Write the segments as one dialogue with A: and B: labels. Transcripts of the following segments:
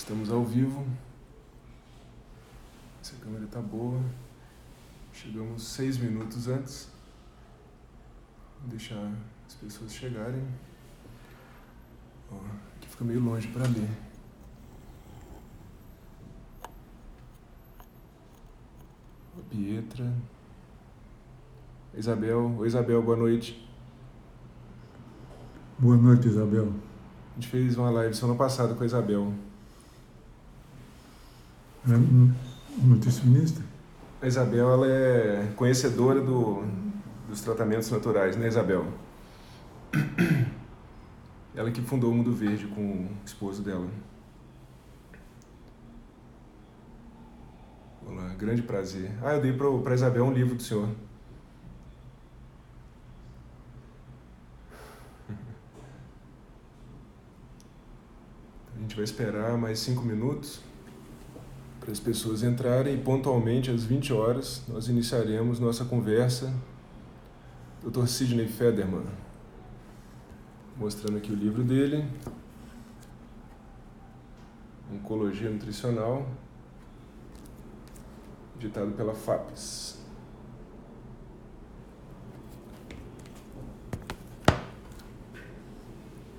A: Estamos ao vivo. Essa câmera está boa. Chegamos 6 minutos antes. Vou deixar as pessoas chegarem. Ó, aqui fica meio longe para ler. A Pietra. Isabel. Oi, Isabel, boa noite.
B: Boa noite, Isabel.
A: A gente fez uma live semana passada com a Isabel.
B: É nutricionista?
A: A Isabel, ela é conhecedora dos tratamentos naturais, né, Isabel? Ela que fundou o Mundo Verde com o esposo dela. Olá, grande prazer. Eu dei para Isabel um livro do senhor. A gente vai esperar mais 5 minutos para as pessoas entrarem e pontualmente às 20 horas nós iniciaremos nossa conversa. Dr. Sidney Federman, mostrando aqui o livro dele, Oncologia Nutricional, editado pela FAPES.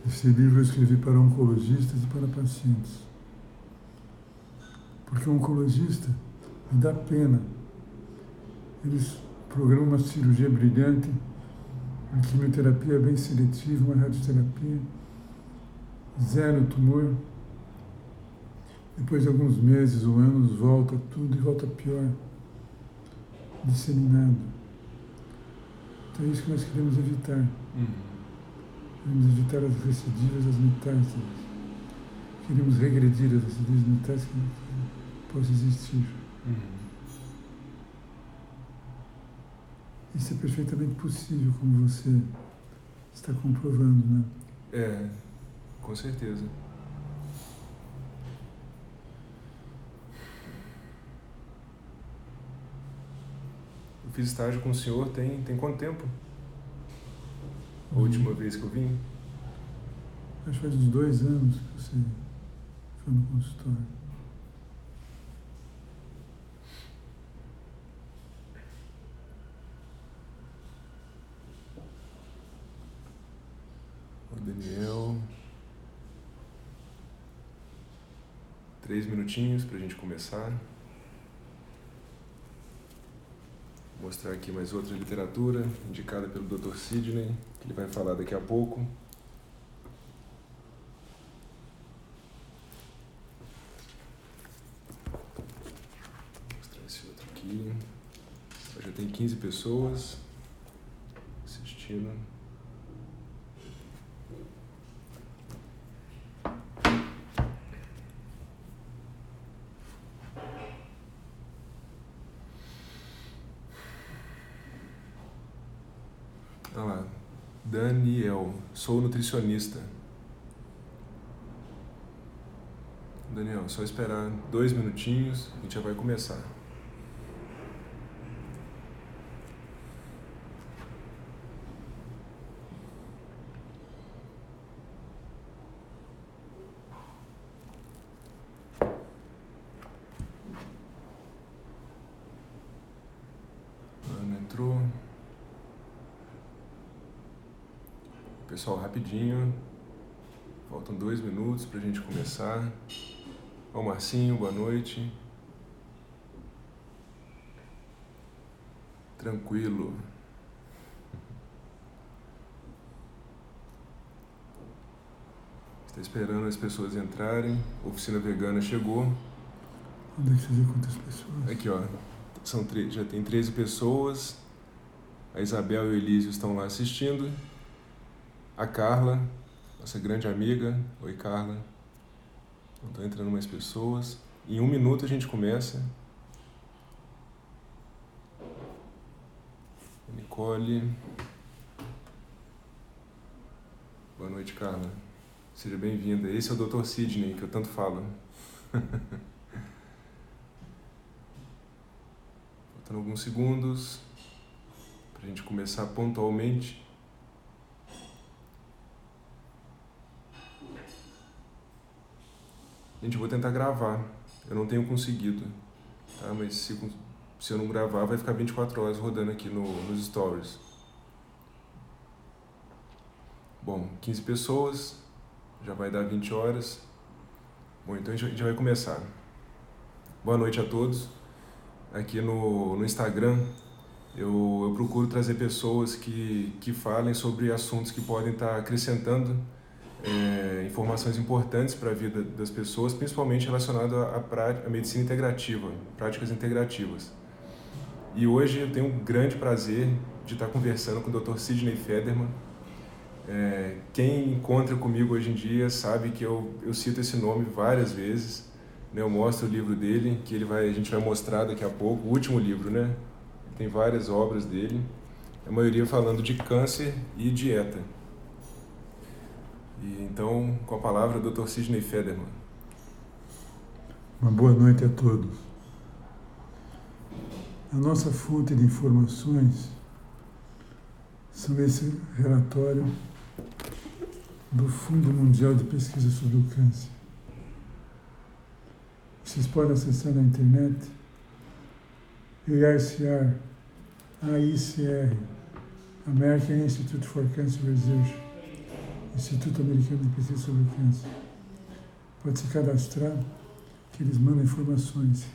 B: Esse livro eu escrevi para oncologistas e para pacientes. Porque o oncologista me dá pena. Eles programam uma cirurgia brilhante, uma quimioterapia bem seletiva, uma radioterapia, zero tumor. Depois de alguns meses ou anos, volta tudo e volta pior, disseminado. Então é isso que nós queremos evitar. Queremos evitar as recidivas, as metástases. Queremos regredir as recidivas e metástases que possam existir. Isso é perfeitamente possível, como você está comprovando, né?
A: É, com certeza. Eu fiz estágio com o senhor tem quanto tempo? A última vez que eu vim?
B: Acho que faz uns 2 anos que você foi no consultório.
A: O Daniel. 3 minutinhos para a gente começar. Vou mostrar aqui mais outra literatura indicada pelo Dr. Sidney, que ele vai falar daqui a pouco. Vou mostrar esse outro aqui. Já tem 15 pessoas assistindo. Olha lá, Daniel, sou nutricionista. Daniel, só esperar 2 minutinhos, a gente já vai começar. Ana entrou. Pessoal, rapidinho, faltam 2 minutos para a gente começar. Ó, Marcinho, boa noite. Tranquilo. Está esperando as pessoas entrarem. A oficina vegana chegou.
B: Onde é que você vê quantas pessoas?
A: Aqui, ó, já tem 13 pessoas. A Isabel e o Elísio estão lá assistindo. A Carla, nossa grande amiga. Oi, Carla. Estão entrando mais pessoas. Em 1 minuto a gente começa. Nicole. Boa noite, Carla. Seja bem-vinda. Esse é o Dr. Sidney, que eu tanto falo. Faltando alguns segundos para a gente começar pontualmente. Gente, eu vou tentar gravar. Eu não tenho conseguido, tá? Mas se eu não gravar, vai ficar 24 horas rodando aqui nos stories. Bom, 15 pessoas, já vai dar 20 horas. Bom, então a gente vai começar. Boa noite a todos. Aqui no Instagram, eu procuro trazer pessoas que falem sobre assuntos que podem estar acrescentando informações importantes para a vida das pessoas, principalmente relacionado à medicina integrativa, práticas integrativas. E hoje eu tenho um grande prazer de estar conversando com o Dr. Sidney Federman. Quem encontra comigo hoje em dia sabe que eu cito esse nome várias vezes, né? Eu mostro o livro dele, que a gente vai mostrar daqui a pouco, o último livro, né? Tem várias obras dele, a maioria falando de câncer e dieta. E então, com a palavra, o Dr. Sidney Federman.
B: Uma boa noite a todos. A nossa fonte de informações são esse relatório do Fundo Mundial de Pesquisa sobre o Câncer. Vocês podem acessar na internet AICR, American Institute for Cancer Research, Instituto Americano de Pesquisa sobre o Câncer. Pode se cadastrar, que eles mandam informações.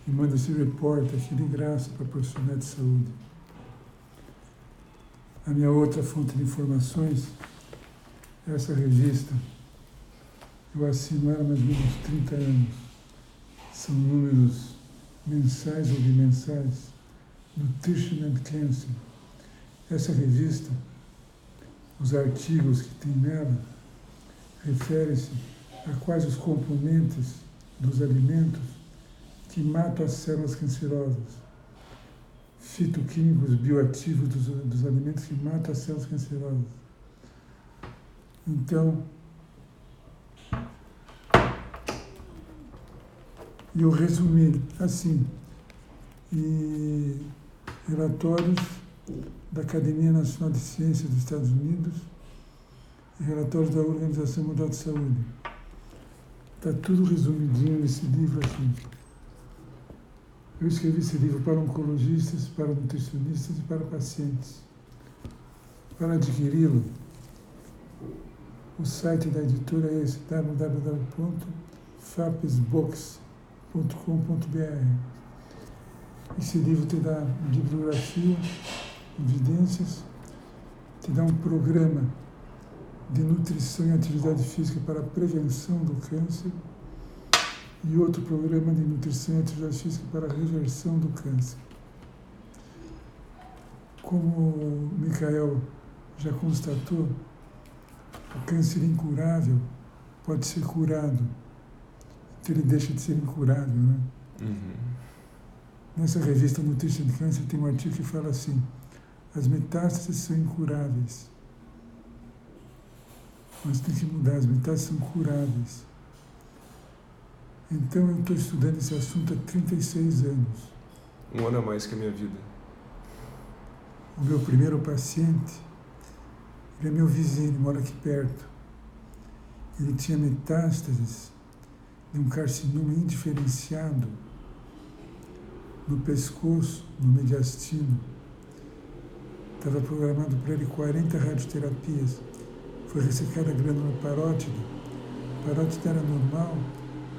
B: E manda esse repórter aqui de graça para profissionais de saúde. A minha outra fonte de informações é essa revista. Eu assino ela há mais ou menos 30 anos. São números mensais ou bimensais. Nutrition and Cancer. Essa revista, os artigos que tem nela, referem-se a quais os componentes dos alimentos que matam as células cancerosas, fitoquímicos bioativos dos alimentos que matam as células cancerosas. Então, eu resumi assim, e relatórios da Academia Nacional de Ciências dos Estados Unidos e relatórios da Organização Mundial de Saúde. Está tudo resumidinho nesse livro aqui. Eu escrevi esse livro para oncologistas, para nutricionistas e para pacientes. Para adquiri-lo, o site da editora é esse, www.fapsbooks.com.br. Esse livro te dá bibliografia, evidências, te dá um programa de nutrição e atividade física para a prevenção do câncer e outro programa de nutrição e atividade física para a reversão do câncer. Como o Michael já constatou, o câncer incurável pode ser curado, então ele deixa de ser incurável, né?
A: Uhum.
B: Nessa revista Nutrition and Cancer tem um artigo que fala assim: as metástases são incuráveis. Mas tem que mudar, as metástases são curáveis. Então eu estou estudando esse assunto há 36 anos.
A: Um ano a mais que a minha vida.
B: O meu primeiro paciente, ele é meu vizinho, ele mora aqui perto. Ele tinha metástases de um carcinoma indiferenciado no pescoço, no mediastino. Estava programado para ele 40 radioterapias. Foi ressecada a glândula parótida. A parótida era normal,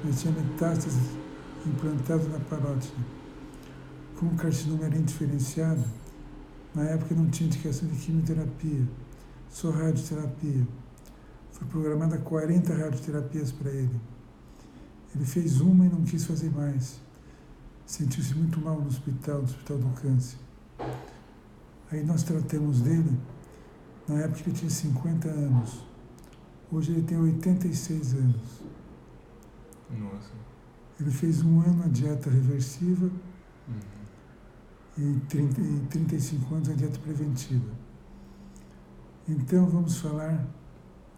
B: mas tinha metástases implantadas na parótida. Como o carcinoma era indiferenciado, na época não tinha indicação de quimioterapia, só radioterapia. Foi programada 40 radioterapias para ele. Ele fez uma e não quis fazer mais. Sentiu-se muito mal no hospital do câncer. Aí nós tratamos dele, na época ele tinha 50 anos. Hoje ele tem 86 anos.
A: Nossa.
B: Ele fez um ano a dieta reversiva e 35 anos a dieta preventiva. Então vamos falar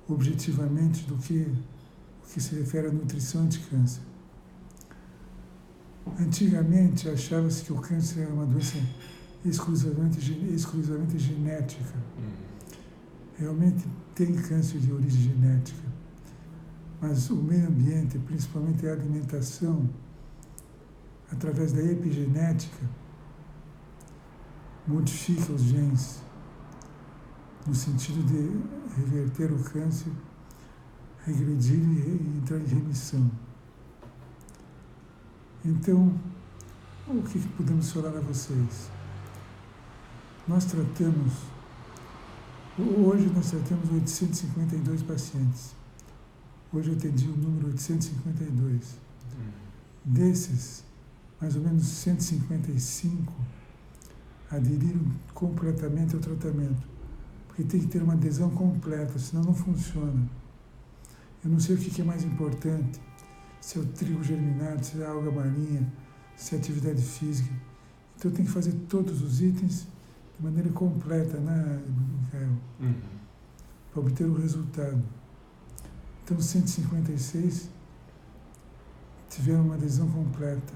B: objetivamente do que se refere à nutrição anti-câncer. Antigamente achava-se que o câncer era uma doença exclusivamente genética. Realmente tem câncer de origem genética, mas o meio ambiente, principalmente a alimentação, através da epigenética, modifica os genes no sentido de reverter o câncer, regredir e entrar em remissão. Então, o que podemos falar a vocês? Hoje nós tratamos 852 pacientes. Hoje eu atendi o número 852. Desses, mais ou menos 155 aderiram completamente ao tratamento. Porque tem que ter uma adesão completa, senão não funciona. Eu não sei o que é mais importante, se é o trigo germinado, se é a alga marinha, se é a atividade física. Então tem que fazer todos os itens de maneira completa, né, Michael? Para obter o resultado. Então 156 tiveram uma adesão completa.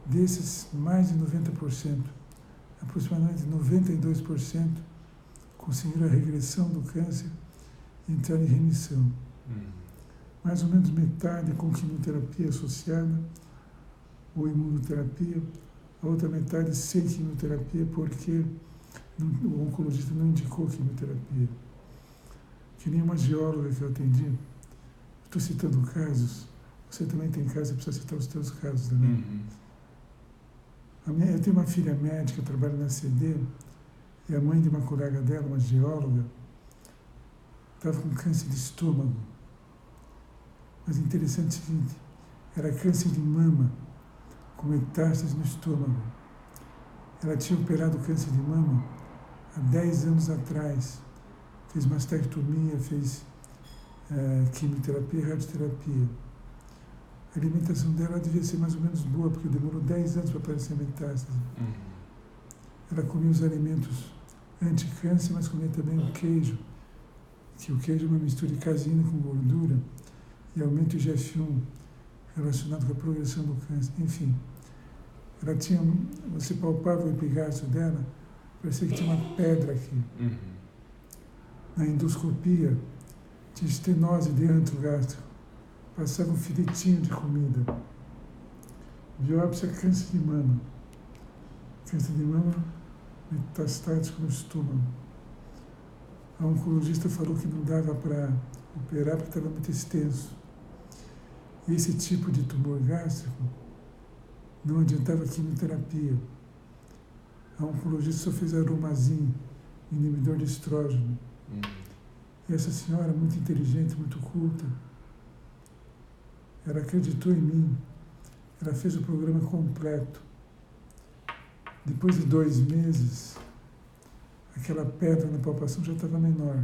B: Desses, mais de 90%, aproximadamente 92%, conseguiram a regressão do câncer e entrar em remissão. Mais ou menos metade com quimioterapia associada ou imunoterapia, a outra metade sem quimioterapia, porque o oncologista não indicou quimioterapia. Que nem uma geóloga que eu atendi, estou citando casos, você também tem casos, você precisa citar os seus casos também. Eu tenho uma filha médica, trabalha na CD, e a mãe de uma colega dela, uma geóloga, estava com câncer de estômago. Mas interessante é o seguinte, era câncer de mama, com metástases no estômago. Ela tinha operado o câncer de mama há 10 anos atrás. Fez mastectomia, fez quimioterapia e radioterapia. A alimentação dela devia ser mais ou menos boa, porque demorou 10 anos para aparecer a metástase. Ela comia os alimentos anti-câncer, mas comia também o queijo, que o queijo é uma mistura de caseína com gordura e aumenta o IGF-1, relacionado com a progressão do câncer. Enfim, ela tinha, você palpava o epigástrio dela, parecia que tinha uma pedra aqui. Na endoscopia, tinha estenose de antro gástrico, passava um filetinho de comida. Biópsia, câncer de mama. Câncer de mama metastático no estômago. A oncologista falou que não dava para operar porque estava muito extenso. E esse tipo de tumor gástrico não adiantava quimioterapia. A oncologista só fez aromazin, inibidor de estrógeno. E essa senhora, muito inteligente, muito culta, ela acreditou em mim. Ela fez o programa completo. Depois de 2 meses, aquela pedra na palpação já estava menor.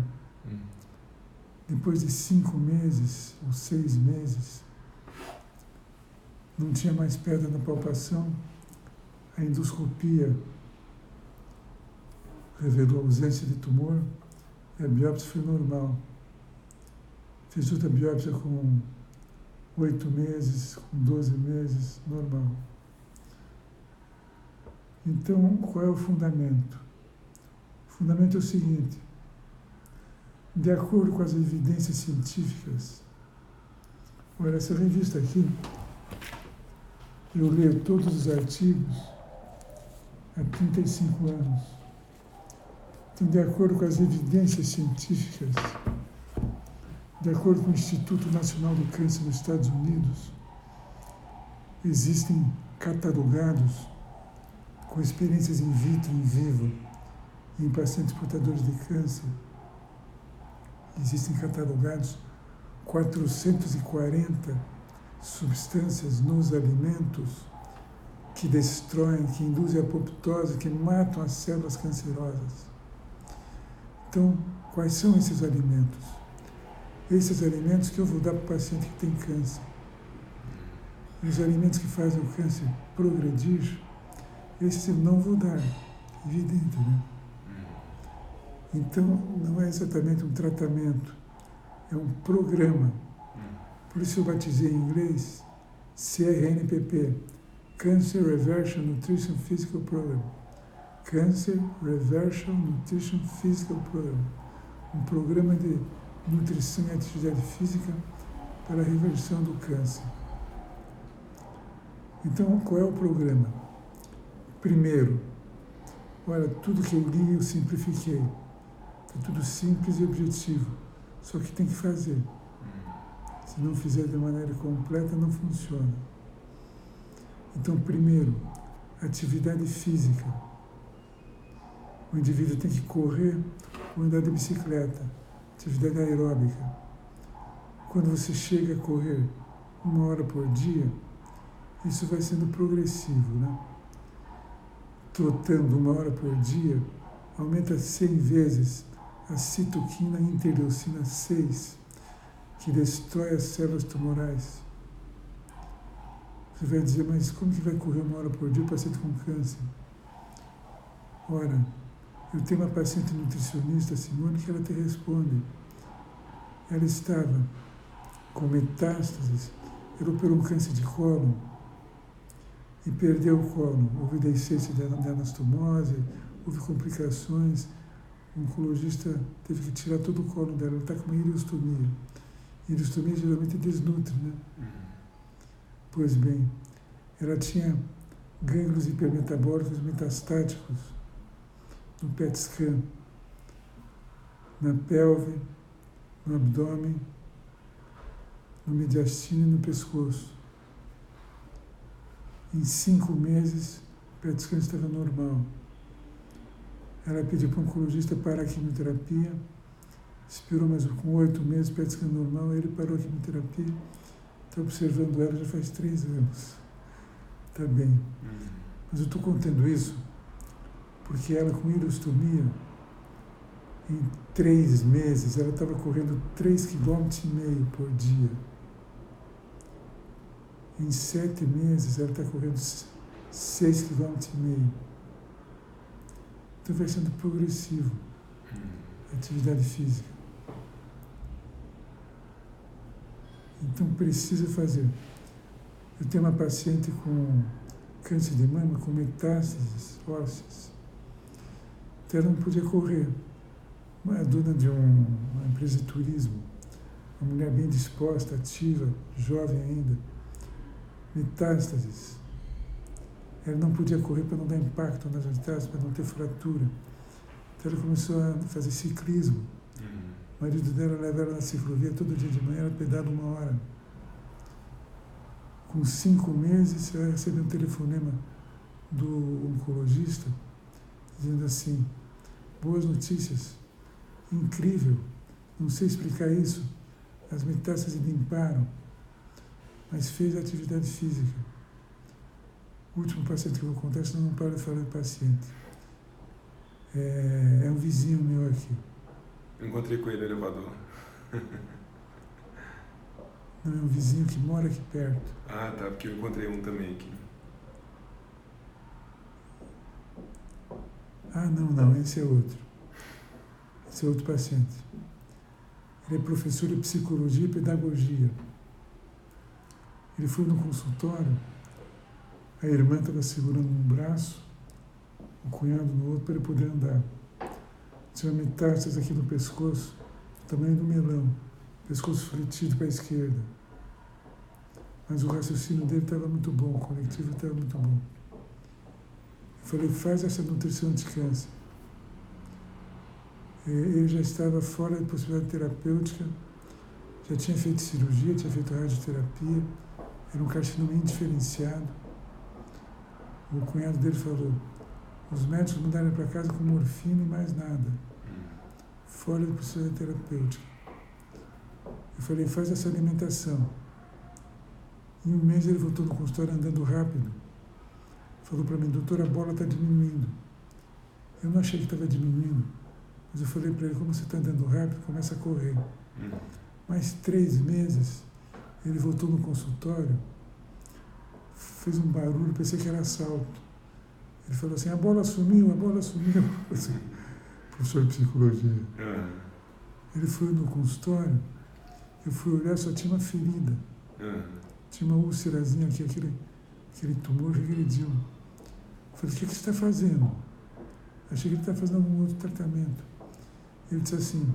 B: Depois de 5 meses ou 6 meses, não tinha mais pedra na palpação. A endoscopia revelou ausência de tumor e a biópsia foi normal. Fiz outra biópsia com 8 meses, com 12 meses, normal. Então, qual é o fundamento? O fundamento é o seguinte: de acordo com as evidências científicas, olha, essa revista aqui, eu leio todos os artigos há 35 anos. Então, de acordo com as evidências científicas, de acordo com o Instituto Nacional do Câncer nos Estados Unidos, existem catalogados com experiências in vitro, in vivo, em pacientes portadores de câncer. Existem catalogados 440 substâncias nos alimentos que destroem, que induzem a apoptose, que matam as células cancerosas. Então, quais são esses alimentos? Esses alimentos que eu vou dar para o paciente que tem câncer. E os alimentos que fazem o câncer progredir, esses eu não vou dar, evidente, né? Então, não é exatamente um tratamento, é um programa. Por isso eu batizei em inglês CRNPP, Cancer Reversion Nutrition Physical Program. Cancer Reversion Nutrition Physical Program. Um programa de nutrição e atividade física para a reversão do câncer. Então, qual é o programa? Primeiro, olha, tudo que eu li eu simplifiquei. Está tudo simples e objetivo. Só que tem que fazer. Se não fizer de maneira completa, não funciona. Então, primeiro, atividade física. O indivíduo tem que correr ou andar de bicicleta. Atividade aeróbica. Quando você chega a correr 1 hora por dia, isso vai sendo progressivo, né? Trotando 1 hora por dia, aumenta 100 vezes a citoquina interleucina 6, que destrói as células tumorais. Você vai dizer, mas como que vai correr 1 hora por dia o paciente com câncer? Ora, eu tenho uma paciente nutricionista, Simone, que ela te responde. Ela estava com metástases, ela operou um câncer de cólon e perdeu o cólon. Houve deiscência de anastomose, houve complicações. O oncologista teve que tirar todo o cólon dela. Ela está com uma ileostomia. Ileostomia geralmente desnutre, né? Pois bem, ela tinha gânglios hipermetabólicos metastáticos no PET scan, na pelve, no abdômen, no mediastino e no pescoço. Em 5 meses, o PET scan estava normal. Ela pediu para o oncologista parar a quimioterapia, esperou mais com 8 meses, PET scan normal, ele parou a quimioterapia. Estou observando ela já faz 3 anos. Está bem. Mas eu estou contando isso porque ela, com ileostomia, em 3 meses, ela estava correndo 3,5 km por dia. Em 7 meses, ela está correndo 6,5 km. Então vai sendo progressivo a atividade física. Então precisa fazer. Eu tenho uma paciente com câncer de mama, com metástases ósseas. Então ela não podia correr. Uma dona de uma empresa de turismo, uma mulher bem disposta, ativa, jovem ainda. Metástases. Ela não podia correr para não dar impacto nas metástases, para não ter fratura. Então ela começou a fazer ciclismo. O marido dela leva ela na ciclovia todo dia de manhã, ela pedala 1 hora. Com 5 meses, ela recebeu um telefonema do oncologista, dizendo assim, boas notícias, incrível, não sei explicar isso, as metástases limparam, mas fez atividade física. O último paciente que eu vou contar, senão não paro de falar de paciente. É um vizinho meu aqui.
A: Encontrei com ele no elevador.
B: Não, é um vizinho que mora aqui perto.
A: Ah, tá, porque eu encontrei um também aqui.
B: Ah, não, esse é outro. Esse é outro paciente. Ele é professor de psicologia e pedagogia. Ele foi no consultório, a irmã estava segurando um braço, o cunhado no outro, para ele poder andar. Tinha metástases aqui no pescoço, tamanho do melão, pescoço fletido para a esquerda. Mas o raciocínio dele estava muito bom, o conectivo estava muito bom. Eu falei, faz essa nutrição anti-câncer. Ele já estava fora da possibilidade terapêutica, já tinha feito cirurgia, tinha feito radioterapia, era um carcinoma indiferenciado. O cunhado dele falou, os médicos mandaram ele para casa com morfina e mais nada, fora da possibilidade terapêutica. Eu falei, faz essa alimentação. Em 1 mês ele voltou no consultório andando rápido. Falou para mim, doutor, a bola está diminuindo. Eu não achei que estava diminuindo, mas eu falei para ele, como você está andando rápido, começa a correr. Mais 3 meses, ele voltou no consultório, fez um barulho, pensei que era assalto. Ele falou assim, a bola sumiu. Professor de psicologia. Ele foi no consultório, eu fui olhar, só tinha uma ferida. Tinha uma úlcerazinha aqui, aquele tumor regrediu. Eu falei, o que você está fazendo? Achei que ele estava fazendo algum outro tratamento. Ele disse assim,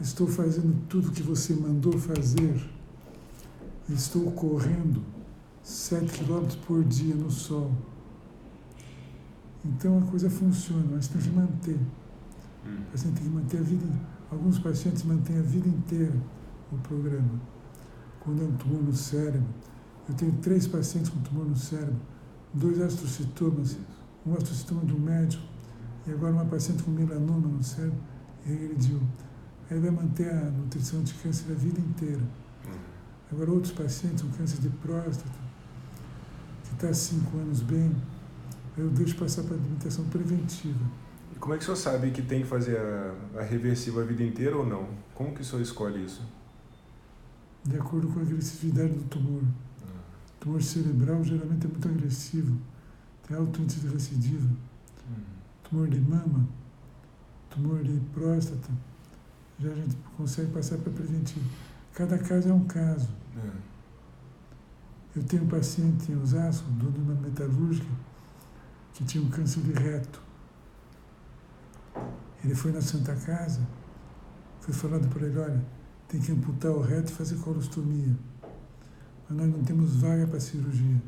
B: estou fazendo tudo que você mandou fazer e estou correndo 7 quilômetros por dia no sol. Então a coisa funciona, mas tem que manter. O paciente tem que manter a vida. Alguns pacientes mantêm a vida inteira o programa. Quando é um tumor no cérebro, eu tenho 3 pacientes com tumor no cérebro, 2 astrocitomas, um astrocitoma de um médico, e agora uma paciente com melanoma no cérebro, e regrediu. Aí vai manter a nutrição de câncer a vida inteira. Agora outros pacientes com câncer de próstata, que está há 5 anos bem, eu deixo passar para a alimentação preventiva.
A: E como é que o senhor sabe que tem que fazer a reversível a vida inteira ou não? Como que o senhor escolhe isso?
B: De acordo com a agressividade do tumor. O tumor cerebral geralmente é muito agressivo, tem alto índice de recidiva. Tumor de mama, tumor de próstata, já a gente consegue passar para preventivo. Cada caso é um caso. Eu tenho um paciente em Osasco, dono de uma metalúrgica, que tinha um câncer de reto. Ele foi na Santa Casa, foi falado para ele, olha, tem que amputar o reto e fazer colostomia. Mas nós não temos vaga para cirurgia.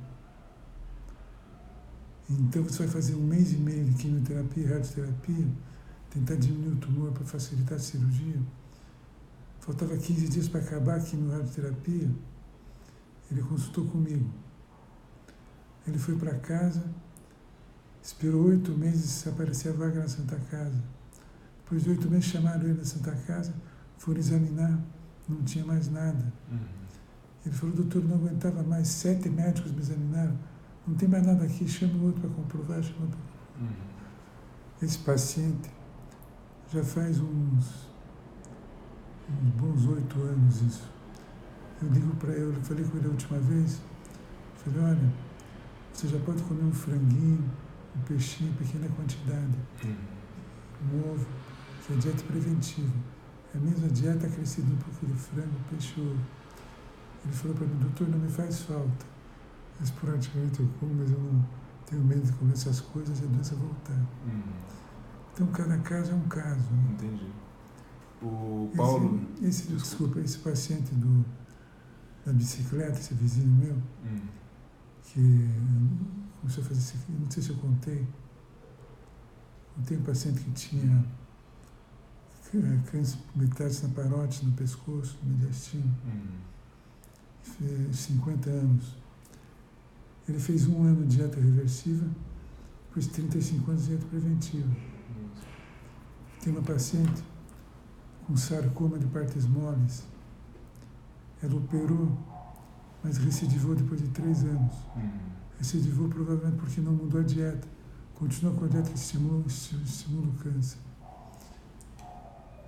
B: Então você vai fazer 1 mês e meio de quimioterapia e radioterapia, tentar diminuir o tumor para facilitar a cirurgia. Faltava 15 dias para acabar a quimio-radioterapia. Ele consultou comigo. Ele foi para casa, esperou 8 meses se aparecer a vaga na Santa Casa. Depois de 8 meses chamaram ele na Santa Casa, foram examinar, não tinha mais nada. Ele falou, doutor, não aguentava mais, 7 médicos me examinaram, não tem mais nada aqui, chama o outro para comprovar, chama o outro. Esse paciente já faz uns bons 8 anos isso. Eu digo para ele, eu falei com ele a última vez, falei, olha, você já pode comer um franguinho, um peixinho em pequena quantidade, um ovo, que é dieta preventiva. É a mesma dieta acrescida um pouco de frango, peixe e ovo. Ele falou para mim, doutor, não me faz falta. Esporadicamente eu como, mas eu não tenho medo de comer essas coisas e a doença voltar. Então cada caso é um caso. Né?
A: Entendi. O Paulo...
B: Desculpa, esse paciente da bicicleta, esse vizinho meu, que começou a fazer, não sei se eu contei, eu tenho um paciente que tinha câncer, metástase na parótide, no pescoço, no mediastino, 50 anos. Ele fez 1 ano de dieta reversiva, depois 35 anos de dieta preventiva. Tem uma paciente com sarcoma de partes moles. Ela operou, mas recidivou depois de 3 anos. Recidivou provavelmente porque não mudou a dieta. Continua com a dieta que estimula o câncer.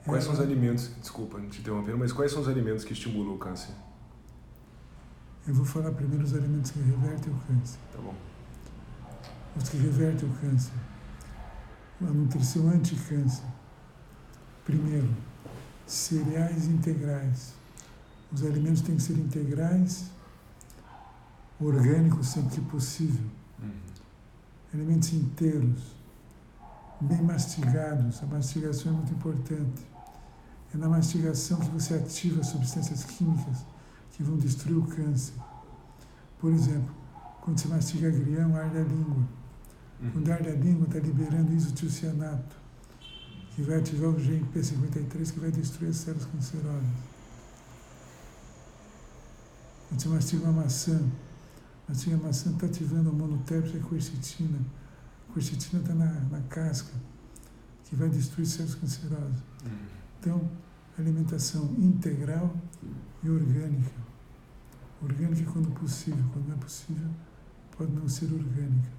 A: Quais são os alimentos, desculpa te interromper, mas quais são os alimentos que estimulam o câncer?
B: Eu vou falar primeiro os alimentos que revertem o câncer.
A: Tá bom.
B: Os que revertem o câncer. A nutrição anti-câncer. Primeiro, cereais integrais. Os alimentos têm que ser integrais, orgânicos sempre que possível. Alimentos inteiros, bem mastigados. A mastigação é muito importante. É na mastigação que você ativa substâncias químicas que vão destruir o câncer. Por exemplo, quando você mastiga agrião, arde a língua. Quando arde a língua, está liberando isotiocianato, que vai ativar o gene P53, que vai destruir as células cancerosas. Quando você mastiga uma maçã, a maçã está ativando a monotérpica e a quercetina. A quercetina está na casca, que vai destruir células cancerosas. Então, alimentação integral e orgânica. Orgânica quando possível, quando não é possível, pode não ser orgânica.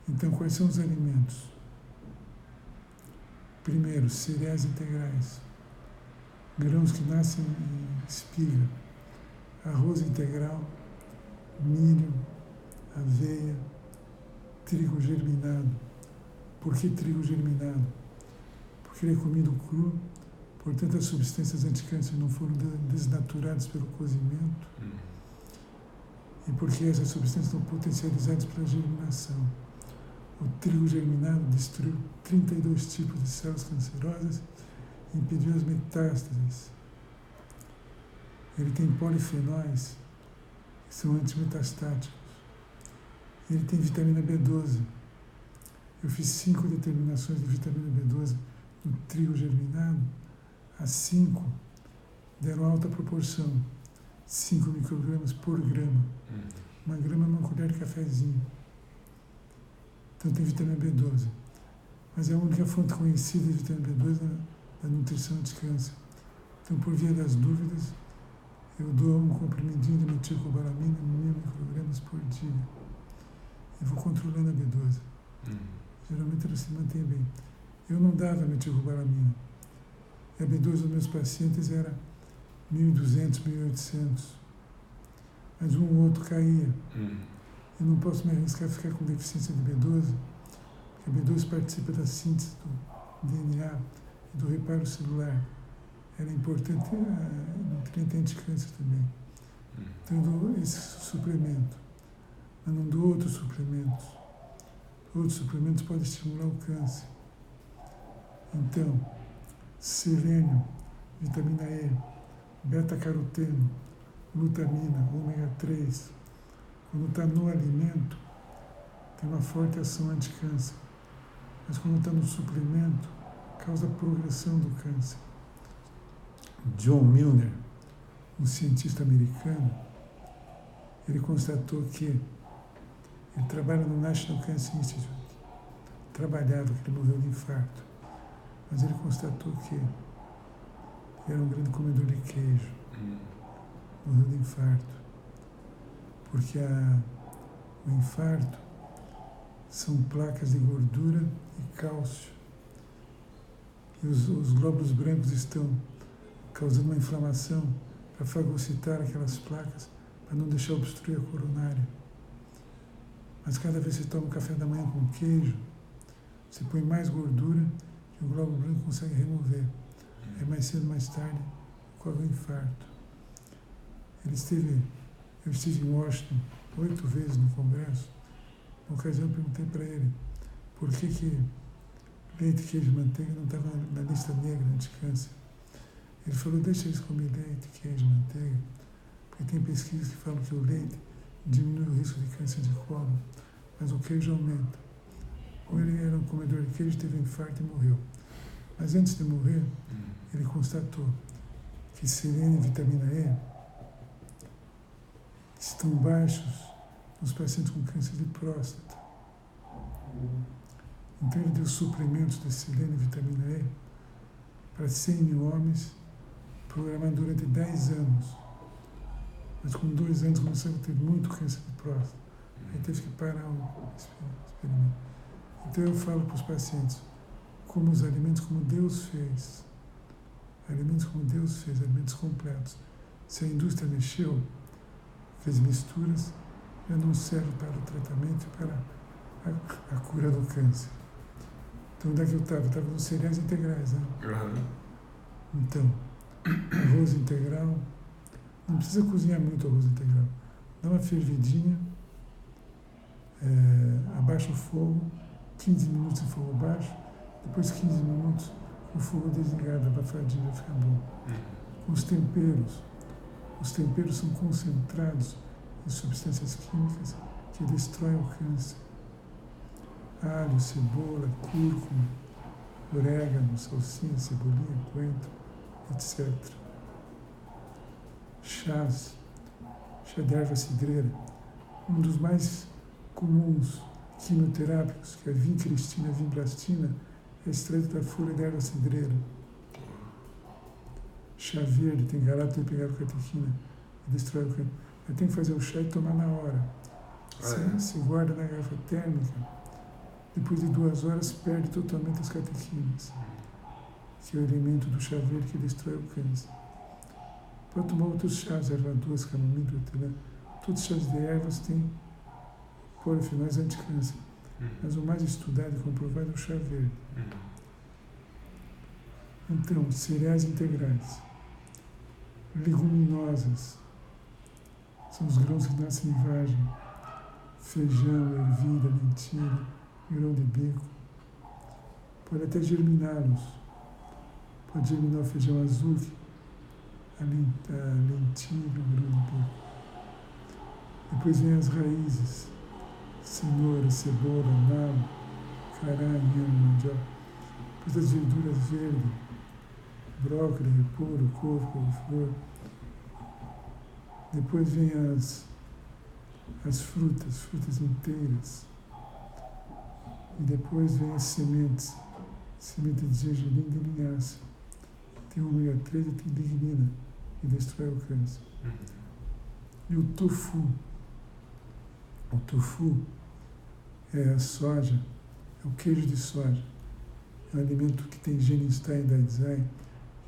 B: Então, quais são os alimentos? Primeiro, cereais integrais. Grãos que nascem em espiga. Arroz integral, milho, aveia, trigo germinado. Por que trigo germinado? Porque ele é comido cru, portanto as substâncias anticâncer não foram desnaturadas pelo cozimento e porque essas substâncias estão potencializadas pela germinação. O trigo germinado destruiu 32 tipos de células cancerosas e impediu as metástases. Ele tem polifenóis, que são antimetastáticos. Ele tem vitamina B12. Eu fiz 5 determinações de vitamina B12 no trigo germinado. As 5 deram alta proporção. 5 microgramas por grama. Uma grama é uma colher de cafezinho. Então tem vitamina B12. Mas é a única fonte conhecida de vitamina B12 da nutrição anti-câncer. Então, por via das dúvidas, eu dou um comprimidinho de metilcobalamina, 1000 microgramas por dia. E vou controlando a B12. Geralmente ela se mantém bem. Eu não dava metilcobalamina. A B12 dos meus pacientes era 1.200, 1.800. Mas um ou outro caía. Eu não posso me arriscar a ficar com deficiência de B12, porque a B12 participa da síntese do DNA e do reparo celular. Ela é importante, nutriente anti-câncer também. Então eu dou esse suplemento, mas não dou outros suplementos. Outros suplementos podem estimular o câncer. Então, selênio, vitamina E, beta-caroteno, glutamina, ômega 3, quando está no alimento, tem uma forte ação anti-câncer. Mas quando está no suplemento, causa progressão do câncer. John Milner, um cientista americano, ele constatou que ele trabalha no National Cancer Institute, trabalhava, que ele morreu de infarto, mas ele constatou que ele era um grande comedor de queijo, morreu de infarto, porque o infarto são placas de gordura e cálcio, e os glóbulos brancos estão causando uma inflamação para fagocitar aquelas placas, para não deixar obstruir a coronária. Mas cada vez que você toma um café da manhã com queijo, você põe mais gordura que o glóbulo branco consegue remover. Aí mais cedo, mais tarde, ocorre o infarto. Eu estive em Washington 8 vezes no congresso. Na ocasião eu perguntei para ele por que leite, queijo e manteiga não estavam na lista negra anti-câncer. Ele falou, deixa eles comer leite, queijo, manteiga, porque tem pesquisas que falam que o leite diminui o risco de câncer de cólon, mas o queijo aumenta. Ou ele era um comedor de queijo, teve um infarto e morreu. Mas antes de morrer, ele constatou que selênio e vitamina E estão baixos nos pacientes com câncer de próstata. Então ele deu suplementos de selênio e vitamina E para 100 mil homens, programado durante 10 anos. Mas com 2 anos começou a ter muito câncer de próstata. Aí teve que parar o experimento. Então eu falo para os pacientes, como os alimentos como Deus fez. Alimentos como Deus fez, alimentos completos. Se a indústria mexeu, fez misturas, já não serve para o tratamento e para a cura do câncer. Então onde é que eu estava? Eu estava nos cereais integrais, né? Então, arroz integral, não precisa cozinhar muito arroz integral. Dá uma fervidinha, abaixa o fogo, 15 minutos em fogo baixo, depois 15 minutos com o fogo desligado, abafadinho, vai ficar bom. Os temperos são concentrados em substâncias químicas que destroem o câncer. Alho, cebola, cúrcuma, orégano, salsinha, cebolinha, coentro, etc. Chás, chá de erva cidreira, um dos mais comuns quimioterápicos, que é a vincristina, vinclastina, é extraído da folha de erva cidreira. Chá verde, tem galato de pigarocatequina, que destrói o câncer. Mas tem que fazer o chá e tomar na hora. Se guarda na garrafa térmica, depois de 2 horas perde totalmente as catequinas, que é o elemento do chá verde que destrói o câncer. Pode tomar outros chás, erva doce, camomila, hortelã. Todos os chás de ervas têm polifenóis anti-câncer. Mas o mais estudado e comprovado é o chá verde. Então, cereais integrais. Leguminosas. São os grãos que nascem em vagem. Feijão, ervilha, lentilha, grão de bico. Pode até germiná-los. Pode germinar o feijão azul, a lentilha, o grão do bico. Depois vem as raízes, cenoura, cebola, nabo, cará, inhame, mandioca. Depois as verduras verdes, brócolis, repolho, couve, couve-flor. Depois vem as frutas inteiras. E depois vem as sementes, semente de gergelim e de linhaça. Tem ômega 3 e tem lignina, que destrói o câncer. E o tofu. O tofu é a soja, é o queijo de soja. É um alimento que tem Genistein e Daidzai,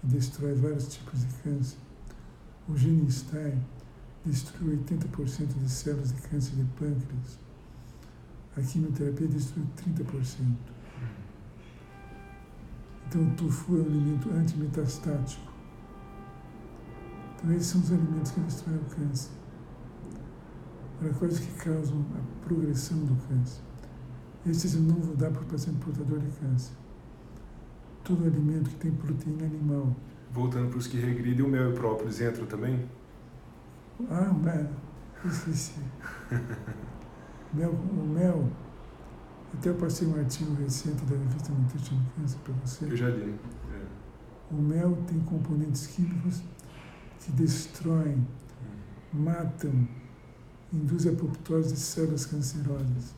B: que destrói vários tipos de câncer. O Genistein destruiu 80% de células de câncer de pâncreas. A quimioterapia destruiu 30%. Então o tofu é um alimento antimetastático. Então esses são os alimentos que destroem o câncer. Para coisas que causam a progressão do câncer. Esses eu não vou dar para o paciente portador de câncer. Todo alimento que tem proteína animal.
A: Voltando para os que regridem, o mel e o própolis entram também?
B: Ah, eu esqueci. O mel, até eu passei um artigo recente da revista Nutrition Cancer para você.
A: Eu já li.
B: O mel tem componentes químicos que destroem, matam, induzem a apoptose de células cancerosas.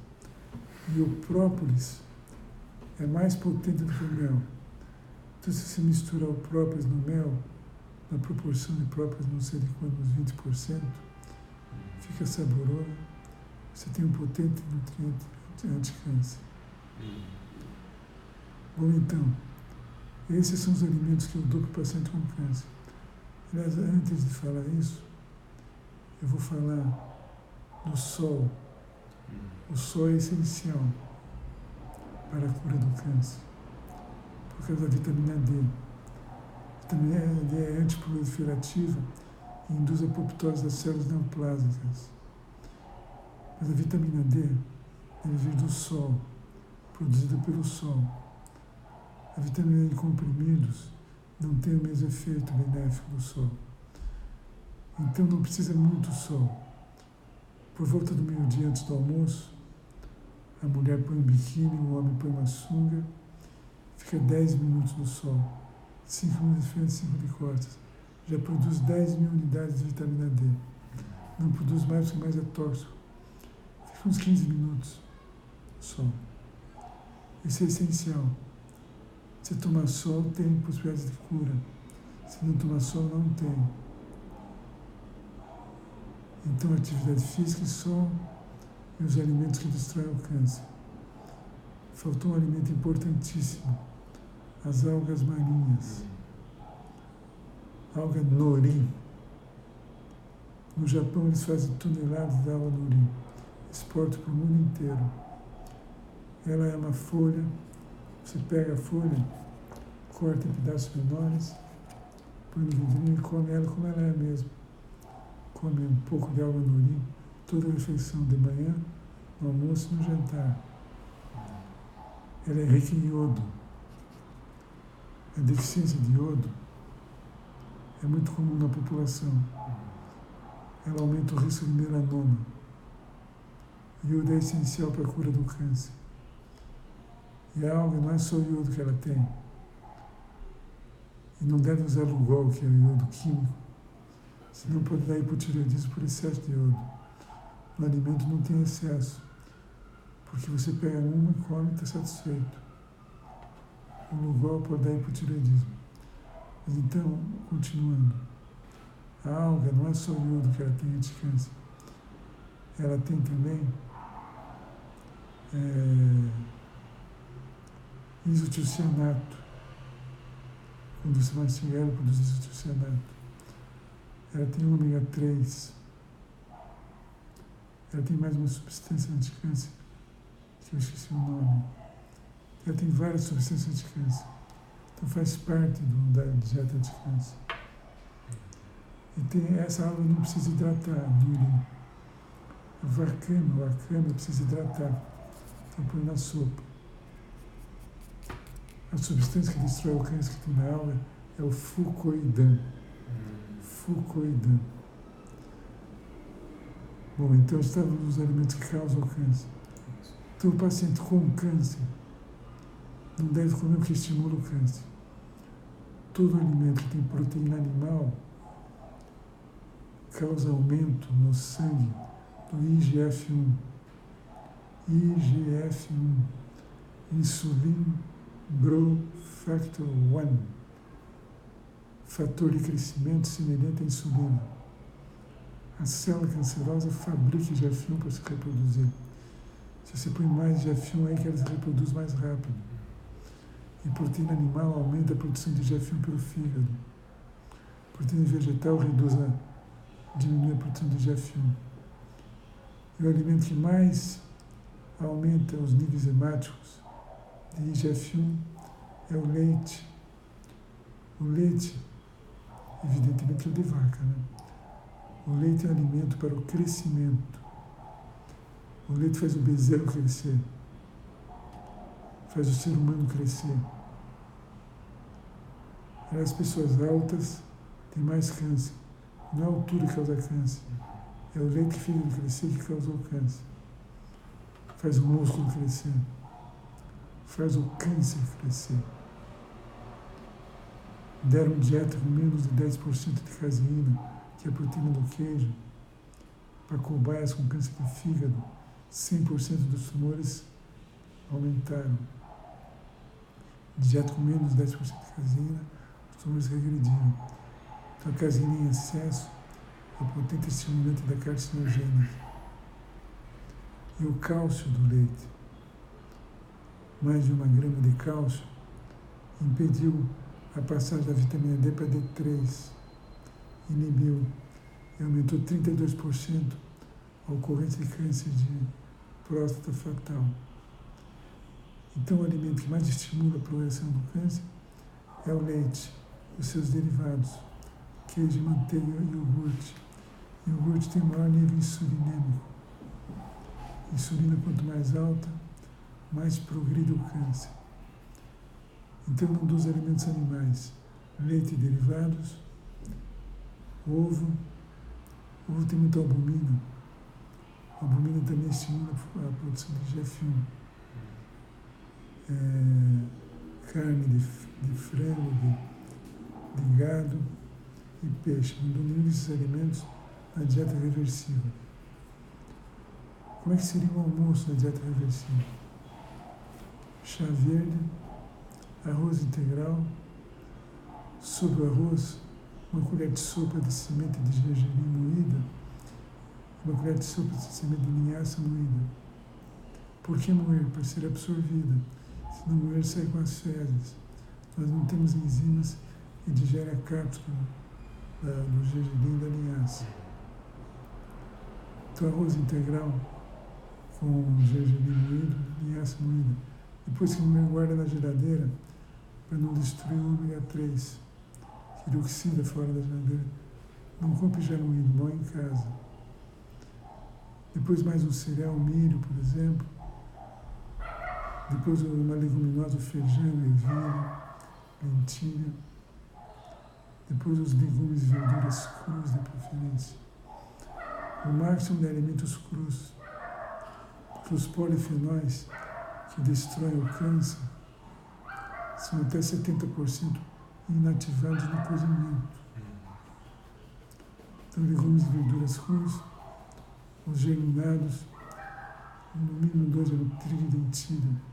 B: E o própolis é mais potente do que o mel. Então, se você misturar o própolis no mel, na proporção de própolis, não sei de quanto, uns 20%, fica saboroso. Você tem um potente nutriente anti-câncer. Bom, então, esses são os alimentos que eu dou para o paciente com câncer. Aliás, antes de falar isso, eu vou falar do sol. O sol é essencial para a cura do câncer, por causa da vitamina D. A vitamina D é antiproliferativa e induz a apoptose das células neoplásicas. Mas a vitamina D deve vir do sol, produzida pelo sol. A vitamina D em comprimidos não tem o mesmo efeito benéfico do sol. Então não precisa muito sol. Por volta do meio-dia antes do almoço, a mulher põe um biquíni, o homem põe uma sunga, fica 10 minutos no sol, 5 minutos de frente, 5 de costas. Já produz 10.000 unidades de vitamina D. Não produz mais porque mais é tóxico. Fica uns 15 minutos no sol. Isso é essencial. Se tomar sol, tem possibilidade de cura. Se não tomar sol, não tem. Então, atividade física e sol e os alimentos que destroem o câncer. Faltou um alimento importantíssimo, as algas marinhas. Alga nori. No Japão, eles fazem toneladas de alga nori. Exportam para o mundo inteiro. Ela é uma folha, você pega a folha, corta em pedaços menores, põe no vidrinho e come ela como ela é mesmo. Come um pouco de alga nori, toda a refeição de manhã, no almoço e no jantar. Ela é rica em iodo. A deficiência de iodo é muito comum na população. Ela aumenta o risco de melanoma. Iodo é essencial para a cura do câncer. E a alga não é só o iodo que ela tem. E não deve usar Lugol, que é o iodo químico, senão pode dar hipotireoidismo por excesso de iodo. No alimento não tem excesso, porque você pega uma e come e está satisfeito. O Lugol pode dar hipotireoidismo. Mas então, continuando, a alga não é só o iodo que ela tem anticâncer. Ela tem também isotiocianato. Quando você mastiga ela, produz isotiocianato. Ela tem ômega 3. Ela tem mais uma substância anticâncer, que eu esqueci o nome. Ela tem várias substâncias anticâncer. Então faz parte da dieta anticâncer. E essa alga não precisa hidratar no urina. O acama precisa hidratar. Então põe na sopa. A substância que destrói o câncer que tem na alga é o fucoidan. fucoidan. Bom, então estamos nos alimentos que causam câncer. Então o paciente com câncer não deve comer o que estimula o câncer. Todo alimento que tem proteína animal causa aumento no sangue do IGF-1. IGF-1, Insulin Growth Factor 1, fator de crescimento semelhante à insulina. A célula cancerosa fabrica IGF-1 para se reproduzir. Se você põe mais IGF-1 aí que ela se reproduz mais rápido. E proteína animal aumenta a produção de IGF-1 pelo fígado. Proteína vegetal diminui a produção de IGF-1. E o alimento que mais aumenta os níveis hemáticos de IGF-1 é o leite. O leite, evidentemente, é o de vaca, né? O leite é um alimento para o crescimento. O leite faz o bezerro crescer. Faz o ser humano crescer. As pessoas altas têm mais câncer. Não é a altura que causa câncer. É o leite que fez ele crescer que causou câncer. Faz o músculo crescer. Faz o câncer crescer. Deram dieta com menos de 10% de caseína, que é a proteína do queijo, para cobaias com câncer de fígado. 100% dos tumores aumentaram. Dieta com menos de 10% de caseína, os tumores regrediram. Então a caseína em excesso é o potente estimulante da carcinogênese. E o cálcio do leite, mais de 1 grama de cálcio, impediu a passagem da vitamina D para D3, inibiu e aumentou 32% a ocorrência de câncer de próstata fatal. Então o alimento que mais estimula a progressão do câncer é o leite, os seus derivados, queijo, manteiga e iogurte. O iogurte tem maior nível insulinêmico. Insulina, quanto mais alta, mais progride o câncer. Então, não dos alimentos animais, leite e derivados, ovo tem muita albumina. A albumina também estimula a produção de IGF-1. Carne de frango, de gado e peixe. Não domina esses alimentos na dieta reversível. Como é que seria o almoço na dieta reversível? Chá verde, arroz integral, sobre o arroz, uma colher de sopa de semente de gergelim moída, uma colher de sopa de semente de linhaça moída. Por que moer? Para ser absorvida. Se não moer, sai com as fezes. Nós não temos enzimas que digerem a cápsula do gergelim da linhaça. Então, arroz integral com gergelim moído, linhaça moída. Depois que moer, guarda na geladeira para não destruir o ômega 3, que ele oxida fora da geladeira. Não compre já moído, moe em casa. Depois mais um cereal, milho, por exemplo. Depois uma leguminosa, feijão, ervilha, lentilha. Depois os legumes e verduras crus, de preferência. O máximo de alimentos crus. Porque os polifenóis que destroem o câncer são até 70% inativados no cozimento. Então, legumes e verduras crus, os germinados, no mínimo 2 é no trigo e lentilha.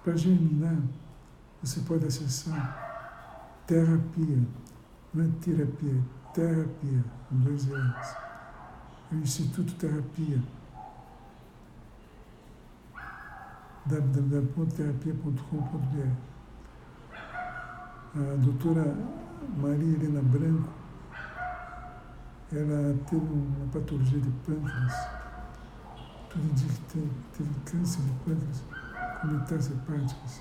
B: Para germinar, você pode acessar Terrapia, não é terapia, é Terrapia, com 2 R's. É o Instituto Terrapia, www.terapia.com.br. A doutora Maria Helena Branco, ela teve uma patologia de pâncreas. Tudo indica que teve câncer de pâncreas com metástases hepáticas.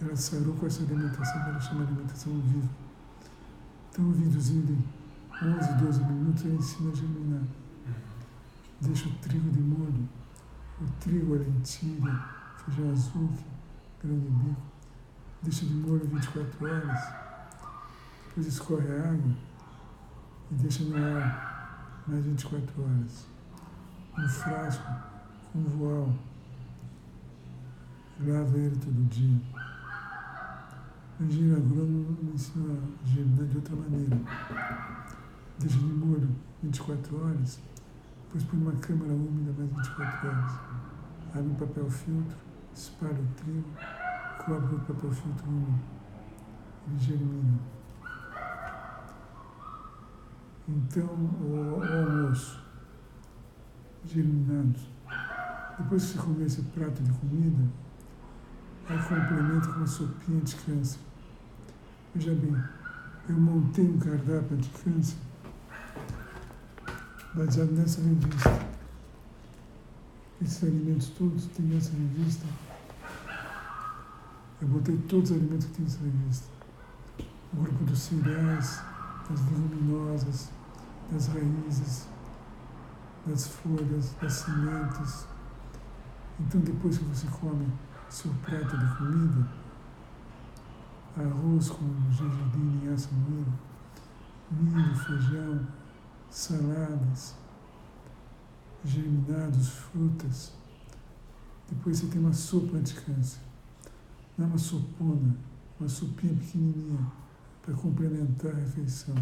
B: Ela sarou com essa alimentação, que ela chama de alimentação viva. Então, um videozinho de 11, 12 minutos, ela ensina a germinar. Deixa o trigo de molho, o trigo, a lentilha, feijão azul, grão de bico. Deixa de molho 24 horas. Depois escorre a água e deixa no ar mais 24 horas. Um frasco com voal. Lava ele todo dia. O engenheiro agrônomo me ensina a germinar de outra maneira. Deixa de molho 24 horas, depois põe numa câmara úmida mais 24 horas. Abre um papel filtro, espalha o trigo, cobre o papel filtro úmido. Ele germina. Então, o almoço, germinados. Depois que você comer esse prato de comida, aí complementa com uma sopinha anti-câncer. Veja bem, eu montei um cardápio anti-câncer baseado nessa revista. Esses alimentos todos tem nessa revista. Eu botei todos os alimentos que tem nessa revista. O grupo dos cereais, das leguminosas, das raízes, das folhas, das sementes. Então, depois que você come seu prato de comida, arroz com gergelim e aço moído, milho, feijão, saladas, germinados, frutas. Depois você tem uma sopa anti-câncer. Não é uma sopona, uma sopinha pequenininha para complementar a refeição.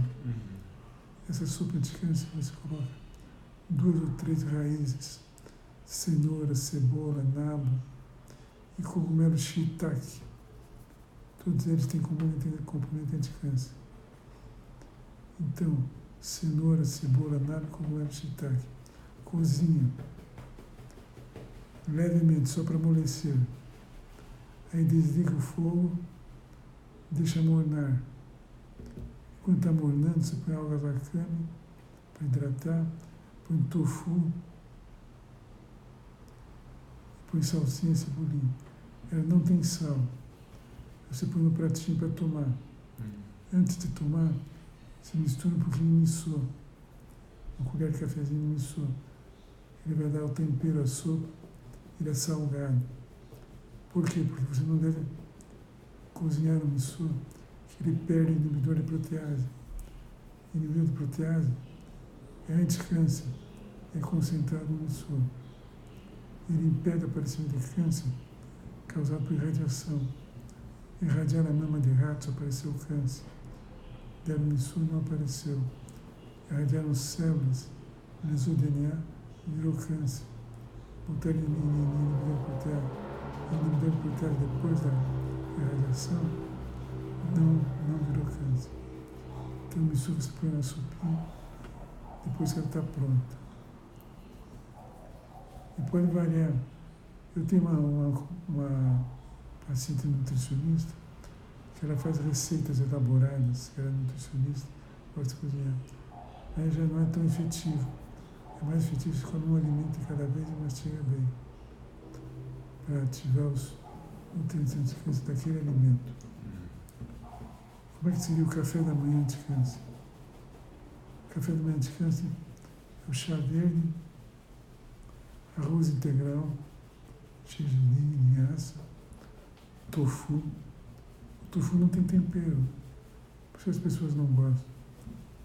B: Essa sopa anti-câncer você coloca 2 ou 3 raízes, cenoura, cebola, nabo e cogumelo shiitake. Todos eles têm componente anti-câncer. Então, cenoura, cebola, nabo e cogumelo shiitake. Cozinha levemente, só para amolecer. Aí desliga o fogo, deixa mornar. Quando está mornando, você põe alga wakame para hidratar, põe tofu, põe salsinha e cebolinha. Ela não tem sal. Você põe no pratinho para tomar. Antes de tomar, você mistura um pouquinho de miso. Uma colher de cafezinho de miso. Ele vai dar o tempero à sopa, ele é salgado. Por quê? Porque você não deve cozinhar o miso, que ele perde o inibidor de protease. O inibidor de protease é anti-câncer, é concentrado no miso. Ele impede o aparecimento de câncer causado por irradiação. Irradiar a mama de ratos apareceu câncer. Deram miso não apareceu. Irradiaram células, lesou o DNA, virou câncer. Botaram inibidor de protease. Inibidor de protease depois da irradiação não virou câncer. Então o miso você põe na sopinha depois que ela está pronta. E pode variar. Eu tenho uma paciente nutricionista que ela faz receitas elaboradas, que ela é nutricionista, gosta de cozinhar. Aí já não é tão efetivo. É mais efetivo se come um alimento de cada vez e mastiga bem, para ativar os nutrientes anti-câncer daquele alimento. Como é que seria o café da manhã anti-câncer? O café da manhã anti-câncer é o chá verde, arroz integral, gergelim, linhaça, tofu. O tofu não tem tempero, por isso as pessoas não gostam.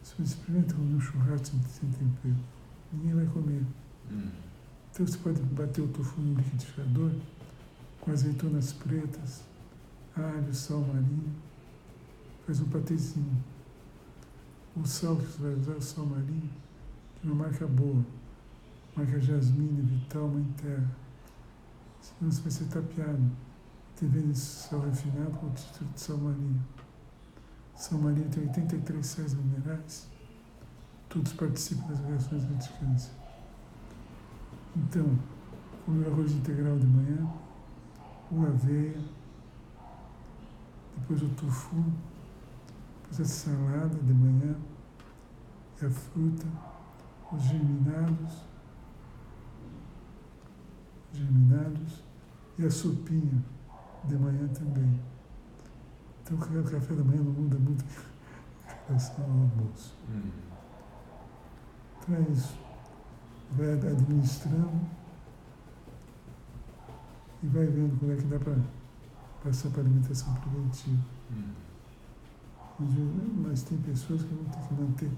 B: Se você experimenta comer um churrasco sem tempero, ninguém vai comer. Então você pode bater o tofu no liquidificador com azeitonas pretas, alho, sal marinho, faz um patezinho. O sal que você vai usar é o sal marinho, que é uma marca boa, marca Jasmine, Vital, Mãe Terra. Senão você vai ser tapeado. Tem vendo esse sal refinado com o título de sal marinho. Sal marinho tem 83 sais minerais, todos participam das reações anti-câncer. Então, come o arroz integral de manhã, o aveia, depois o tofu, depois a salada de manhã, e a fruta, os germinados e a sopinha de manhã também. Então o café da manhã não muda muito em relação ao almoço. Então é isso. Vai administrando e vai vendo como é que dá para passar para a alimentação preventiva. Mas tem pessoas que vão ter que manter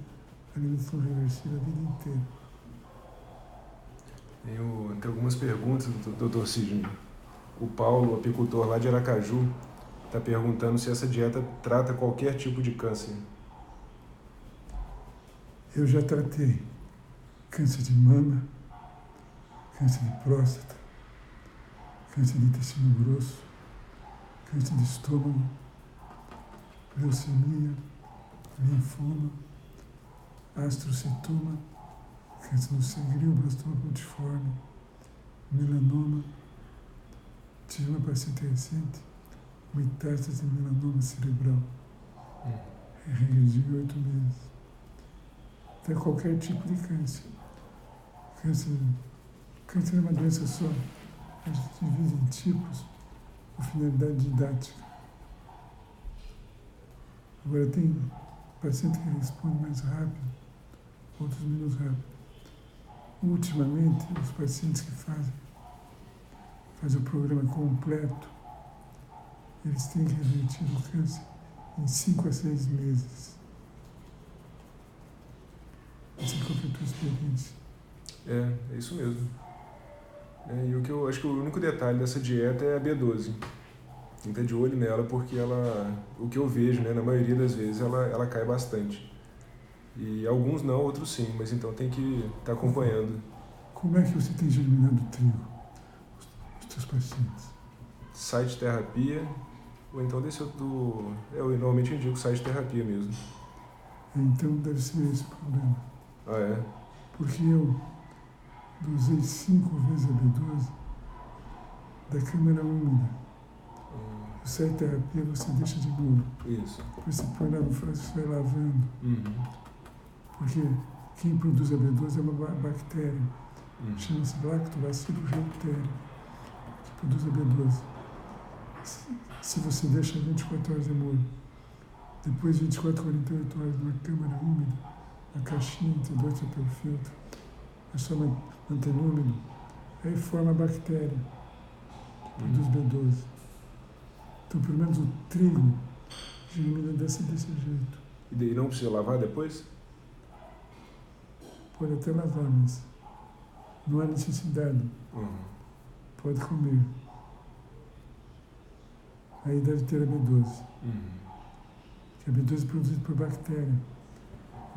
B: a alimentação reversível a vida inteira.
A: Tem algumas perguntas do Dr. Sidney. O Paulo, apicultor lá de Aracaju, está perguntando se essa dieta trata qualquer tipo de câncer.
B: Eu já tratei câncer de mama, câncer de próstata, câncer de intestino grosso, câncer de estômago, leucemia, linfoma, astrocitoma, câncer no sangue, glioblastoma pontiforme, melanoma. Tive uma paciente recente, metástase de melanoma cerebral. Regrediu em 8 meses. Então, qualquer tipo de câncer. Câncer é uma doença só. A gente divide em tipos com finalidade didática. Agora, tem paciente que responde mais rápido, outros menos rápido. Ultimamente, os pacientes que fazem o programa completo, eles têm revertido o câncer em 5 a 6 meses. Essa é a tua experiência.
A: É isso mesmo. E o que eu acho que o único detalhe dessa dieta é a B12. Tem que estar de olho nela, porque o que eu vejo, né, na maioria das vezes, ela cai bastante. E alguns não, outros sim, mas então tem que estar acompanhando.
B: Como é que você tem germinado o trigo? Os teus pacientes?
A: Site terapia, ou então desse outro eu normalmente indico site terapia mesmo.
B: Então deve ser esse o problema.
A: Ah, é?
B: Porque eu dosei 5 vezes a B12 da câmara úmida. O site terapia você deixa de novo.
A: Isso.
B: Depois você põe lá no frasco e vai lavando. Porque quem produz a B12 é uma bactéria. Chama-se Lactobacillus reuteri, que produz a B12. Se você deixa 24 horas de molho, depois 24 a 48 horas numa câmara úmida, na caixinha entre 2 papel filtro, é só mantendo úmido, aí forma a bactéria, produz B12. Então, pelo menos o trigo germina desse jeito.
A: E daí não precisa lavar depois?
B: Pode até lavar, mas não há necessidade. Pode comer. Aí deve ter a B12. Que a B12 é produzida por bactéria.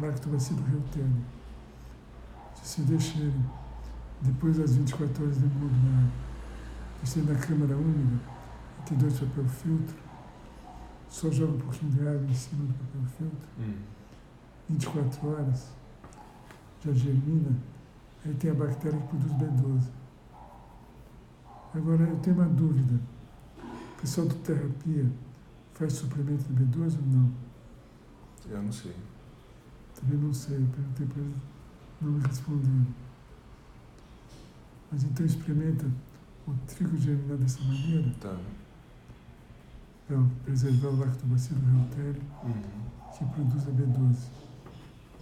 B: Lactobacillus reuteri. Se você deixa ele depois das 24 horas de molho na água, deixa ele na câmara úmida, entre 2 papel filtro, só joga um pouquinho de água em cima do papel filtro, 24 horas, já germina, aí tem a bactéria que produz B12. Agora, eu tenho uma dúvida. O pessoal do terapia faz suplemento de B12 ou não?
A: Eu não sei.
B: Também não sei, eu perguntei para ele, não me responderam. Mas então experimenta o trigo germinar dessa maneira,
A: Tá.
B: para preservar o Lactobacillus reuteri, que produz a B12.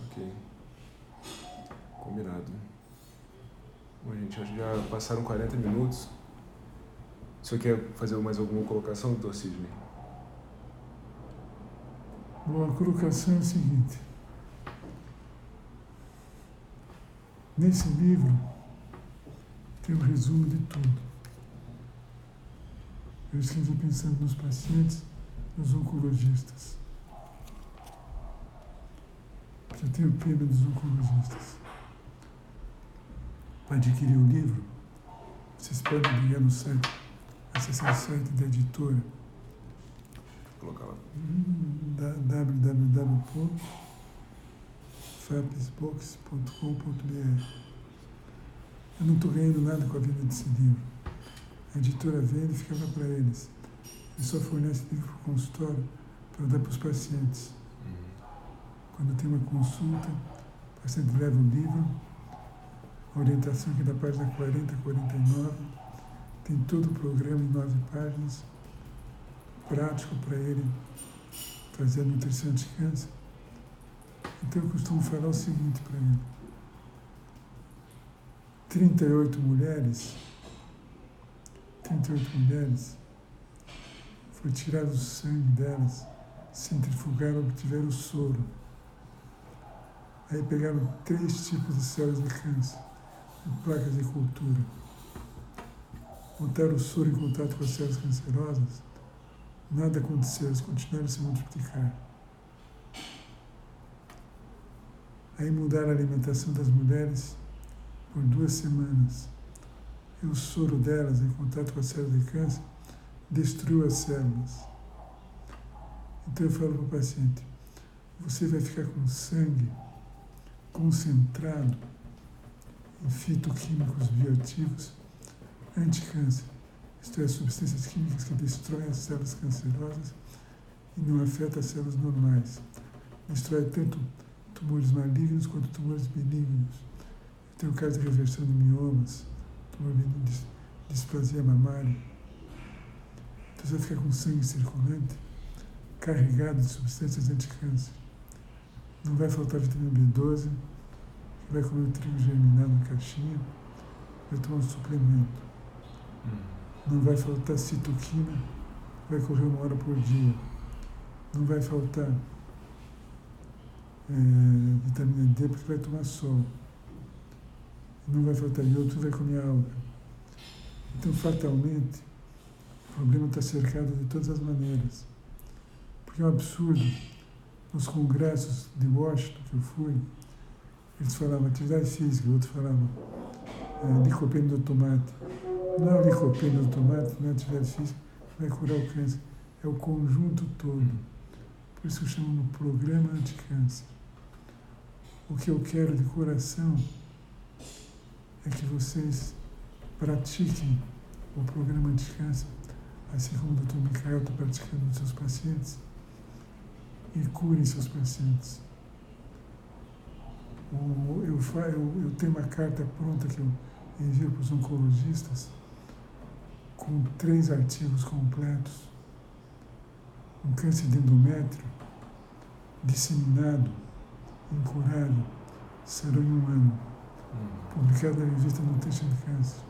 A: Ok. Combinado. Bom, gente, acho que já passaram 40 minutos. O senhor quer fazer mais alguma colocação, Dr. Sidney?
B: Bom, a colocação é a seguinte. Nesse livro tem um resumo de tudo. Eu escrevi pensando nos pacientes, nos oncologistas. Eu tenho pena dos oncologistas. Para adquirir o livro, vocês podem ligar no site, acessar o site da editora,
A: Vou colocar lá.
B: www.fapsbox.com.br. Eu não estou ganhando nada com a venda desse livro. A editora vende e fica lá para eles. Eles só fornecem livro para o consultório para dar para os pacientes. Quando tem uma consulta, o paciente leva o livro, a orientação aqui da página 40 a 49, tem todo o programa em 9 páginas, prático para ele fazer a nutrição anti-câncer. Então eu costumo falar o seguinte para ele. 38 mulheres, foi tirado o sangue delas centrifugaram e obtiveram o soro. Aí pegaram 3 tipos de células de câncer, em placas de cultura. Botaram o soro em contato com as células cancerosas, nada aconteceu, elas continuaram a se multiplicar. Aí mudaram a alimentação das mulheres por 2 semanas. E o soro delas, em contato com as células de câncer, destruiu as células. Então eu falo para o paciente, você vai ficar com sangue concentrado em fitoquímicos bioativos anticâncer, isto é, substâncias químicas que destroem as células cancerosas e não afetam as células normais. Destrói tanto tumores malignos quanto tumores benignos. Tem o caso de reversão de miomas, tumor benigno de displasia mamária. Então você vai ficar com sangue circulante, carregado de substâncias anticâncer. Não vai faltar vitamina B12, vai comer o trigo germinado em caixinha, vai tomar um suplemento. Não vai faltar citoquina, vai correr 1 hora por dia. Não vai faltar vitamina D, porque vai tomar sol. Não vai faltar iodo, vai comer alga. Então, fatalmente, o problema está cercado de todas as maneiras. Porque é um absurdo. Nos congressos de Washington que eu fui, eles falavam atividade física, outros falavam licopeno do tomate. Não é o licopeno do tomate, não é atividade física, vai curar o câncer. É o conjunto todo. Por isso eu chamo no programa anticâncer. O que eu quero de coração é que vocês pratiquem o programa anticâncer, assim como o Dr. Michael está praticando nos seus pacientes, e curem seus pacientes. Eu tenho uma carta pronta que eu envio para os oncologistas, com 3 artigos completos. Um câncer de endométrio disseminado, incurável, sarou em 1 ano. Publicado na revista Nutrition Cancer.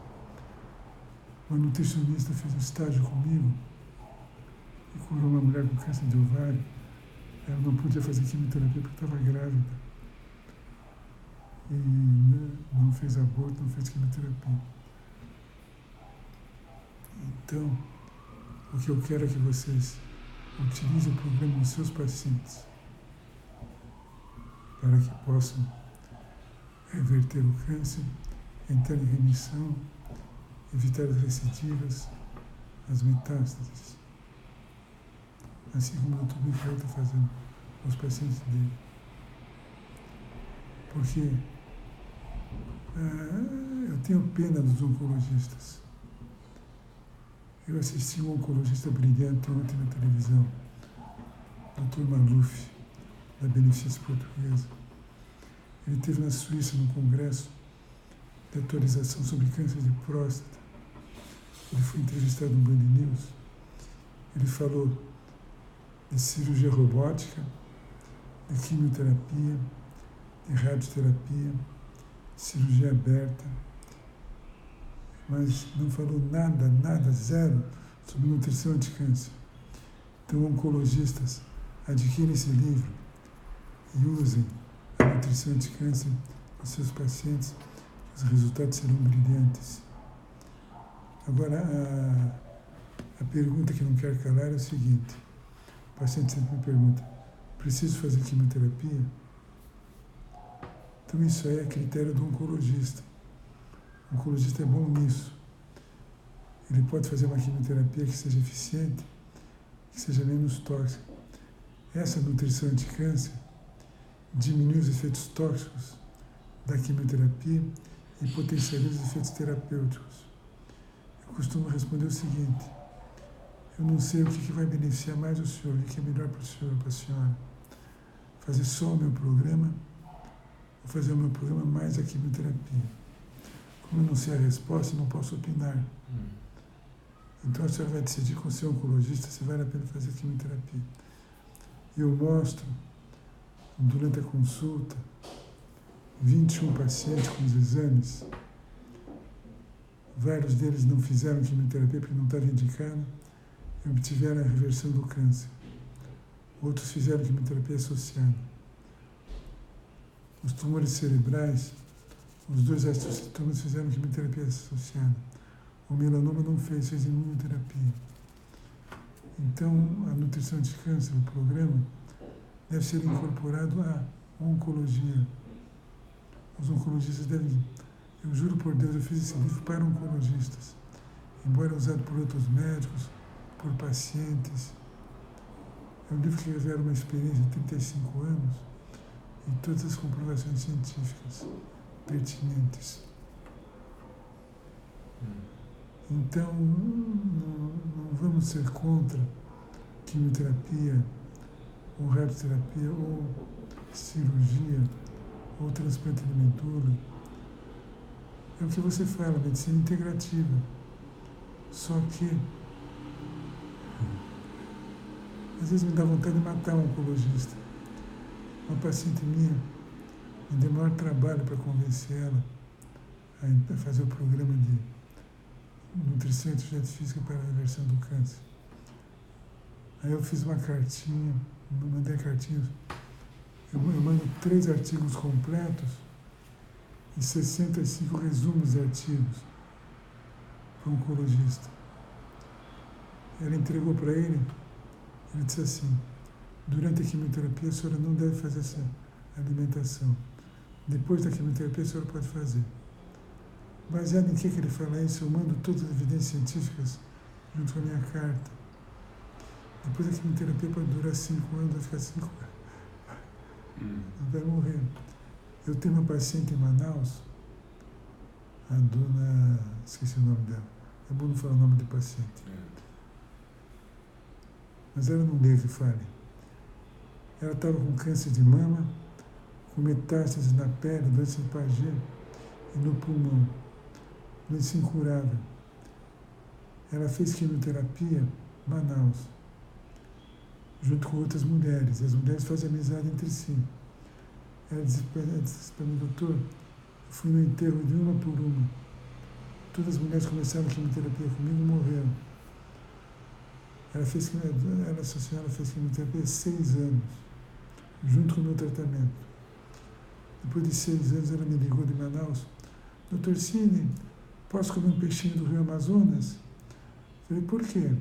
B: Uma nutricionista fez um estágio comigo e curou uma mulher com câncer de ovário. Ela não podia fazer quimioterapia porque estava grávida. E não fez aborto, não fez quimioterapia. Então, o que eu quero é que vocês utilizem o programa nos seus pacientes para que possam reverter o câncer, entrar em remissão, evitar as recidivas, as metástases. Assim como o Dr. Michael está fazendo com os pacientes dele. Porque eu tenho pena dos oncologistas. Eu assisti um oncologista brilhante ontem na televisão, Dr. Maluf, da Beneficência Portuguesa. Ele esteve na Suíça num congresso de atualização sobre câncer de próstata. Ele foi entrevistado no Band News. Ele falou de cirurgia robótica, de quimioterapia, de radioterapia, cirurgia aberta, mas não falou nada, zero, sobre nutrição anticâncer. Então, oncologistas, adquirem esse livro e usem a nutrição anticâncer nos seus pacientes, os resultados serão brilhantes. Agora, a pergunta que não quero calar é o seguinte: o paciente sempre me pergunta, preciso fazer quimioterapia? Então isso aí é critério do oncologista. O oncologista é bom nisso. Ele pode fazer uma quimioterapia que seja eficiente, que seja menos tóxica. Essa nutrição anticâncer diminui os efeitos tóxicos da quimioterapia e potencializa os efeitos terapêuticos. Eu costumo responder o seguinte: eu não sei o que vai beneficiar mais o senhor, o que é melhor para o senhor ou para a senhora. Fazer só o meu programa ou fazer o meu programa mais a quimioterapia. Como eu não sei a resposta, eu não posso opinar. Então a senhora vai decidir com o seu oncologista se vale a pena fazer quimioterapia. Eu mostro, durante a consulta, 21 pacientes com os exames. Vários deles não fizeram quimioterapia porque não estava indicado e obtiveram a reversão do câncer. outros fizeram quimioterapia associada. Os tumores cerebrais, os 2 astrócitos fizeram quimioterapia associada. O melanoma não fez imunoterapia. Então, a nutrição de câncer, o programa, deve ser incorporado à oncologia. Os oncologistas devem... Eu juro por Deus, eu fiz esse livro para oncologistas. Embora usado por outros médicos, por pacientes. É um livro que revela uma experiência de 35 anos e todas as comprovações científicas pertinentes. Então, não vamos ser contra quimioterapia, ou radioterapia, ou cirurgia, ou transplante de medula. É o que você fala, medicina integrativa. Só que, às vezes me dá vontade de matar um oncologista. Uma paciente minha, me deu maior trabalho para convencer ela a fazer o programa de nutrição e atividade física para a reversão do câncer. Aí eu fiz uma cartinha, mandei cartinhas. Eu mando 3 artigos completos e 65 resumos de artigos para um oncologista. Ela entregou para ele disse assim: durante a quimioterapia a senhora não deve fazer essa alimentação. Depois da quimioterapia a senhora pode fazer. Baseado em que ele fala isso, eu mando todas as evidências científicas junto com a minha carta. Depois da quimioterapia pode durar 5 anos, vai ficar 5 anos. Vai morrer. Eu tenho uma paciente em Manaus, a dona... esqueci o nome dela. É bom não falar o nome do paciente. Mas ela não lê que fale. Ela estava com câncer de mama, com metástases na pele, doença de Paget e no pulmão. Doença incurável. Ela fez quimioterapia em Manaus, junto com outras mulheres. As mulheres fazem amizade entre si. Ela disse para mim: doutor, eu fui no enterro de uma por uma. Todas as mulheres que começaram a quimioterapia comigo morreram. Essa senhora fez quimioterapia há 6 anos, junto com o meu tratamento. Depois de 6 anos, ela me ligou de Manaus: doutor Cine, posso comer um peixinho do Rio Amazonas? Eu falei: por quê?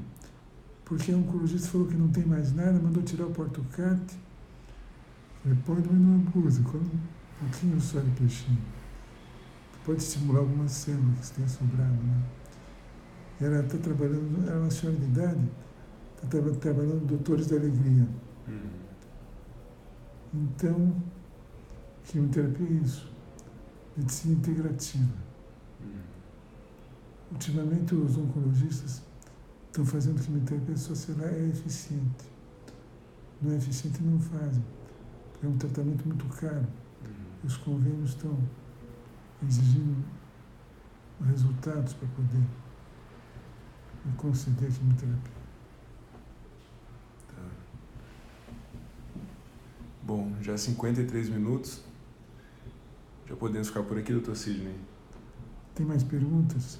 B: Porque a oncologista falou que não tem mais nada, mandou tirar o porta-cate. Falei: pode, mas não abusa, come um pouquinho só de peixinho. Pode estimular algumas células que tenha sobrado, né? E ela está trabalhando, ela é uma senhora de idade, está trabalhando no Doutores da Alegria. Então, quimioterapia é isso, medicina integrativa. Ultimamente os oncologistas estão fazendo quimioterapia só se ela é eficiente. Não é eficiente, não fazem. É um tratamento muito caro. Os convênios estão exigindo resultados para poder conceder a quimioterapia.
A: Tá. Bom, já 53 minutos. Já podemos ficar por aqui, doutor Sidney?
B: Tem mais perguntas?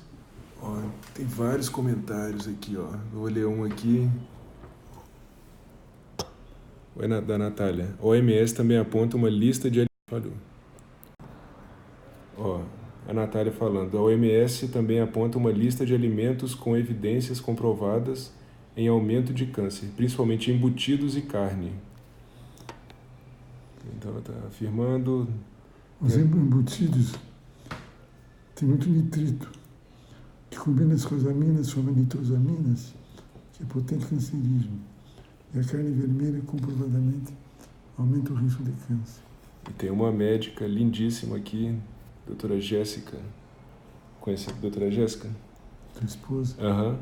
A: Ó, tem vários comentários aqui, ó. Eu vou ler um aqui. Da Natália. A OMS também aponta uma lista de... Falhou. Ó, a Natália falando. A OMS também aponta uma lista de alimentos com evidências comprovadas em aumento de câncer, principalmente embutidos e carne. Então ela está afirmando...
B: Os embutidos têm muito nitrito, que combina com as aminas, forma nitrosaminas, que é potente cancerígeno. E a carne vermelha, comprovadamente, aumenta o risco de câncer.
A: E tem uma médica lindíssima aqui, doutora Jéssica. Conhece a doutora Jéssica?
B: Tua esposa?
A: Aham.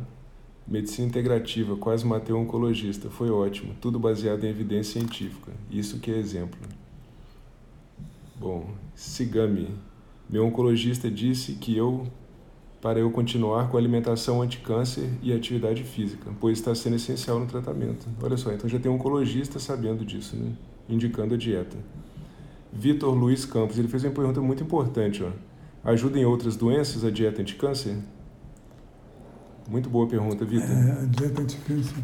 A: Medicina integrativa, quase matei um oncologista. Foi ótimo, tudo baseado em evidência científica. Isso que é exemplo. Bom, Sigami. Meu oncologista disse que para eu continuar com a alimentação anticâncer e atividade física, pois está sendo essencial no tratamento. Olha só, então já tem um oncologista sabendo disso, né? Indicando a dieta. Vitor Luiz Campos, ele fez uma pergunta muito importante, ó. Ajuda em outras doenças a dieta anticâncer? Muito boa pergunta, Vitor.
B: A dieta anticâncer